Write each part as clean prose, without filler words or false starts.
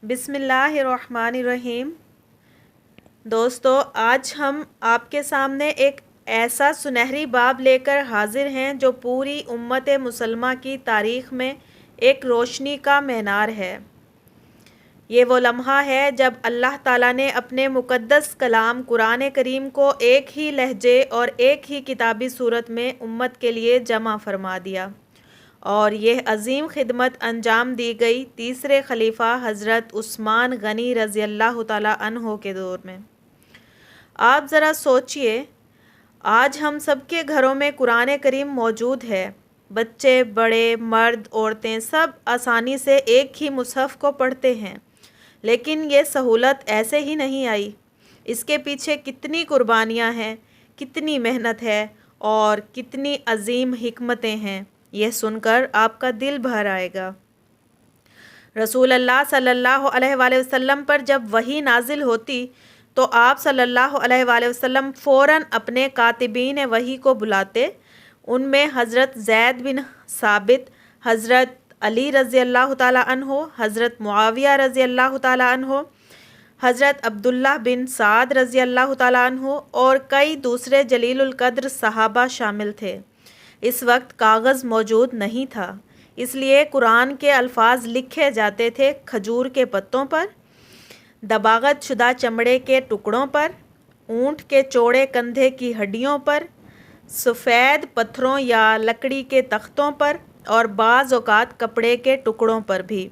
بسم اللہ الرحمن الرحیم۔ دوستو، آج ہم آپ کے سامنے ایک ایسا سنہری باب لے کر حاضر ہیں جو پوری امت مسلمہ کی تاریخ میں ایک روشنی کا مینار ہے۔ یہ وہ لمحہ ہے جب اللہ تعالیٰ نے اپنے مقدس کلام قرآن کریم کو ایک ہی لہجے اور ایک ہی کتابی صورت میں امت کے لیے جمع فرما دیا، اور یہ عظیم خدمت انجام دی گئی تیسرے خلیفہ حضرت عثمان غنی رضی اللہ تعالیٰ عنہ کے دور میں۔ آپ ذرا سوچئے، آج ہم سب کے گھروں میں قرآن کریم موجود ہے۔ بچے، بڑے، مرد، عورتیں سب آسانی سے ایک ہی مصحف کو پڑھتے ہیں، لیکن یہ سہولت ایسے ہی نہیں آئی۔ اس کے پیچھے کتنی قربانیاں ہیں، کتنی محنت ہے اور کتنی عظیم حکمتیں ہیں، یہ سن کر آپ کا دل بھر آئے گا۔ رسول اللہ صلی اللہ علیہ وآلہ وسلم پر جب وحی نازل ہوتی تو آپ صلی اللہ علیہ وآلہ وسلم فوراً اپنے کاتبین وحی کو بلاتے۔ ان میں حضرت زید بن ثابت، حضرت علی رضی اللہ تعالیٰ عنہ، حضرت معاویہ رضی اللہ تعالیٰ عنہ، حضرت عبداللہ بن سعد رضی اللہ تعالیٰ عنہ اور کئی دوسرے جلیل القدر صحابہ شامل تھے۔ اس وقت کاغذ موجود نہیں تھا، اس لیے قرآن کے الفاظ لکھے جاتے تھے کھجور کے پتوں پر، دباغت شدہ چمڑے کے ٹکڑوں پر، اونٹ کے چوڑے کندھے کی ہڈیوں پر، سفید پتھروں یا لکڑی کے تختوں پر اور بعض اوقات کپڑے کے ٹکڑوں پر بھی۔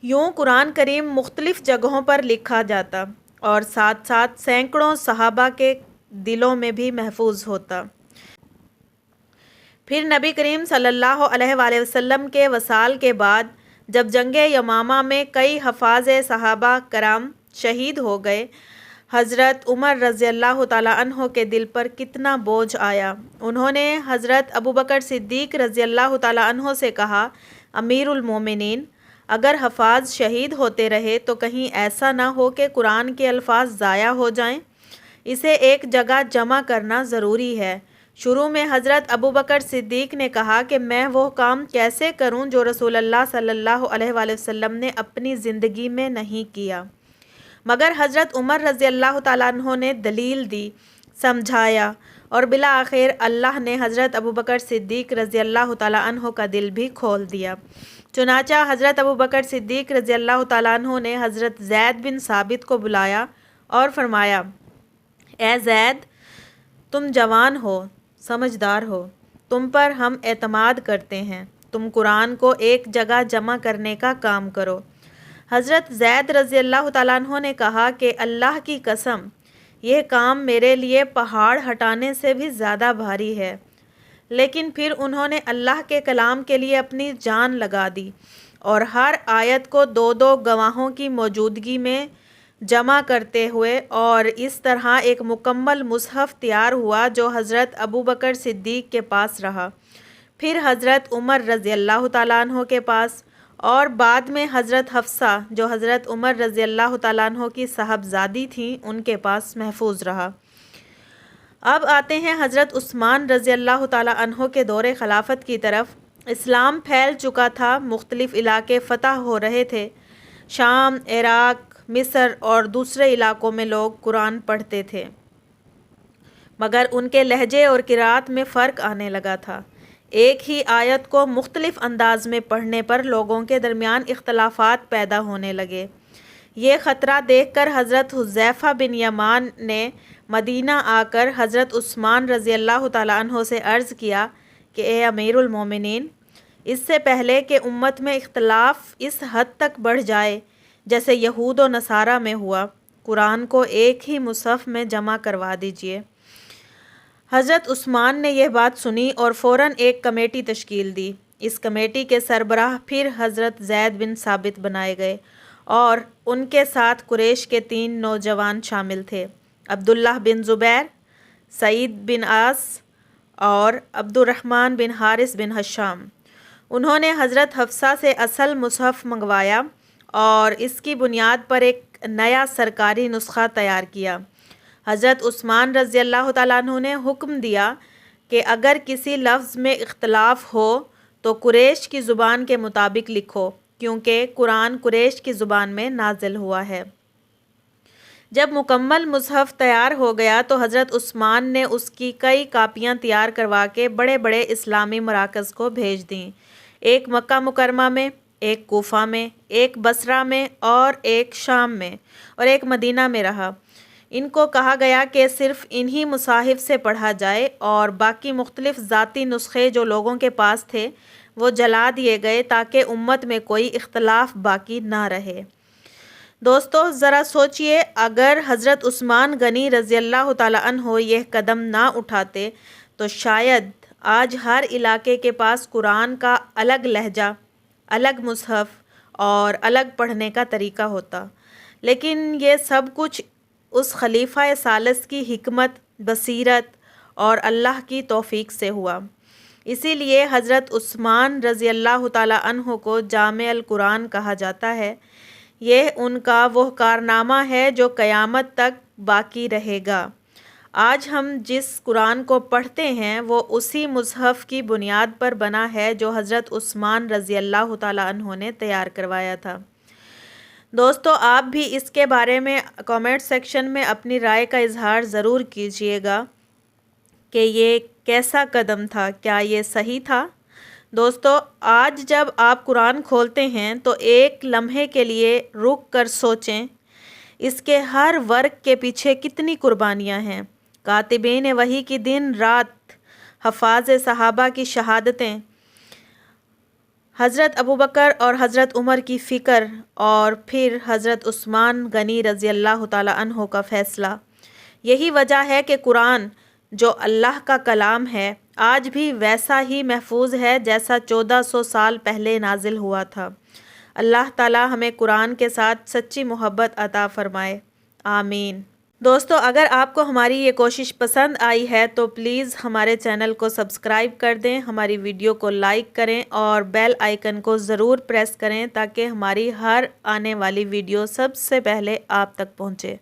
یوں قرآن کریم مختلف جگہوں پر لکھا جاتا اور ساتھ ساتھ سینکڑوں صحابہ کے دلوں میں بھی محفوظ ہوتا۔ پھر نبی کریم صلی اللہ علیہ وآلہ وسلم کے وصال کے بعد جب جنگ یمامہ میں کئی حفاظ صحابہ کرام شہید ہو گئے، حضرت عمر رضی اللہ تعالیٰ عنہ کے دل پر کتنا بوجھ آیا۔ انہوں نے حضرت ابوبکر صدیق رضی اللہ تعالیٰ عنہ سے کہا، امیر المومنین، اگر حفاظ شہید ہوتے رہے تو کہیں ایسا نہ ہو کہ قرآن کے الفاظ ضائع ہو جائیں، اسے ایک جگہ جمع کرنا ضروری ہے۔ شروع میں حضرت ابوبکر صدیق نے کہا کہ میں وہ کام کیسے کروں جو رسول اللہ صلی اللہ علیہ وآلہ وسلم نے اپنی زندگی میں نہیں کیا، مگر حضرت عمر رضی اللہ تعالیٰ عنہ نے دلیل دی، سمجھایا، اور بالآخر اللہ نے حضرت ابوبکر صدیق رضی اللہ تعالیٰ عنہ کا دل بھی کھول دیا۔ چنانچہ حضرت ابوبکر صدیق رضی اللہ تعالیٰ عنہ نے حضرت زید بن ثابت کو بلایا اور فرمایا، اے زید، تم جوان ہو، سمجھدار ہو، تم پر ہم اعتماد کرتے ہیں، تم قرآن کو ایک جگہ جمع کرنے کا کام کرو۔ حضرت زید رضی اللہ تعالیٰ عنہ نے کہا کہ اللہ کی قسم، یہ کام میرے لیے پہاڑ ہٹانے سے بھی زیادہ بھاری ہے۔ لیکن پھر انہوں نے اللہ کے کلام کے لیے اپنی جان لگا دی اور ہر آیت کو دو دو گواہوں کی موجودگی میں جمع کرتے ہوئے، اور اس طرح ایک مکمل مصحف تیار ہوا جو حضرت ابوبکر صدیق کے پاس رہا، پھر حضرت عمر رضی اللہ تعالیٰ عنہ کے پاس، اور بعد میں حضرت حفصہ جو حضرت عمر رضی اللہ تعالیٰ عنہ کی صاحبزادی تھیں ان کے پاس محفوظ رہا۔ اب آتے ہیں حضرت عثمان رضی اللہ تعالیٰ عنہ کے دور خلافت کی طرف۔ اسلام پھیل چکا تھا، مختلف علاقے فتح ہو رہے تھے، شام، عراق، مصر اور دوسرے علاقوں میں لوگ قرآن پڑھتے تھے، مگر ان کے لہجے اور قرأت میں فرق آنے لگا تھا۔ ایک ہی آیت کو مختلف انداز میں پڑھنے پر لوگوں کے درمیان اختلافات پیدا ہونے لگے۔ یہ خطرہ دیکھ کر حضرت حذیفہ بن یمان نے مدینہ آ کر حضرت عثمان رضی اللہ تعالیٰ عنہ سے عرض کیا کہ اے امیر المومنین، اس سے پہلے کہ امت میں اختلاف اس حد تک بڑھ جائے جیسے یہود و نصارہ میں ہوا، قرآن کو ایک ہی مصحف میں جمع کروا دیجیے۔ حضرت عثمان نے یہ بات سنی اور فوراً ایک کمیٹی تشکیل دی۔ اس کمیٹی کے سربراہ پھر حضرت زید بن ثابت بنائے گئے اور ان کے ساتھ قریش کے 3 نوجوان شامل تھے، عبداللہ بن زبیر، سعید بن عاص اور عبد الرحمن بن حارث بن ہشام۔ انہوں نے حضرت حفصہ سے اصل مصحف منگوایا اور اس کی بنیاد پر ایک نیا سرکاری نسخہ تیار کیا۔ حضرت عثمان رضی اللہ تعالیٰ عنہ نے حکم دیا کہ اگر کسی لفظ میں اختلاف ہو تو قریش کی زبان کے مطابق لکھو، کیونکہ قرآن قریش کی زبان میں نازل ہوا ہے۔ جب مکمل مصحف تیار ہو گیا تو حضرت عثمان نے اس کی کئی کاپیاں تیار کروا کے بڑے بڑے اسلامی مراکز کو بھیج دیں، ایک مکہ مکرمہ میں، ایک کوفہ میں، ایک بصرہ میں اور ایک شام میں اور ایک مدینہ میں رہا۔ ان کو کہا گیا کہ صرف انہی مصاحف سے پڑھا جائے اور باقی مختلف ذاتی نسخے جو لوگوں کے پاس تھے وہ جلا دیے گئے تاکہ امت میں کوئی اختلاف باقی نہ رہے۔ دوستو ذرا سوچئے، اگر حضرت عثمان غنی رضی اللہ تعالیٰ عنہ یہ قدم نہ اٹھاتے تو شاید آج ہر علاقے کے پاس قرآن کا الگ لہجہ، الگ مصحف اور الگ پڑھنے کا طریقہ ہوتا، لیکن یہ سب کچھ اس خلیفہ ثالث کی حکمت، بصیرت اور اللہ کی توفیق سے ہوا۔ اسی لیے حضرت عثمان رضی اللہ تعالیٰ عنہ کو جامع القرآن کہا جاتا ہے۔ یہ ان کا وہ کارنامہ ہے جو قیامت تک باقی رہے گا۔ آج ہم جس قرآن کو پڑھتے ہیں وہ اسی مصحف کی بنیاد پر بنا ہے جو حضرت عثمان رضی اللہ تعالیٰ عنہ نے تیار کروایا تھا۔ دوستو آپ بھی اس کے بارے میں کامنٹ سیکشن میں اپنی رائے کا اظہار ضرور کیجئے گا کہ یہ کیسا قدم تھا، کیا یہ صحیح تھا؟ دوستو آج جب آپ قرآن کھولتے ہیں تو ایک لمحے کے لیے رک کر سوچیں، اس کے ہر ورق کے پیچھے کتنی قربانیاں ہیں، کاتبین وحی کی دن رات، حفاظ صحابہ کی شہادتیں، حضرت ابوبکر اور حضرت عمر کی فکر اور پھر حضرت عثمان غنی رضی اللہ تعالیٰ عنہ کا فیصلہ۔ یہی وجہ ہے کہ قرآن جو اللہ کا کلام ہے آج بھی ویسا ہی محفوظ ہے جیسا 1400 سال پہلے نازل ہوا تھا۔ اللہ تعالیٰ ہمیں قرآن کے ساتھ سچی محبت عطا فرمائے، آمین۔ دوستو اگر آپ کو ہماری یہ کوشش پسند آئی ہے تو پلیز ہمارے چینل کو سبسکرائب کر دیں، ہماری ویڈیو کو لائک کریں اور بیل آئیکن کو ضرور پریس کریں تاکہ ہماری ہر آنے والی ویڈیو سب سے پہلے آپ تک پہنچے۔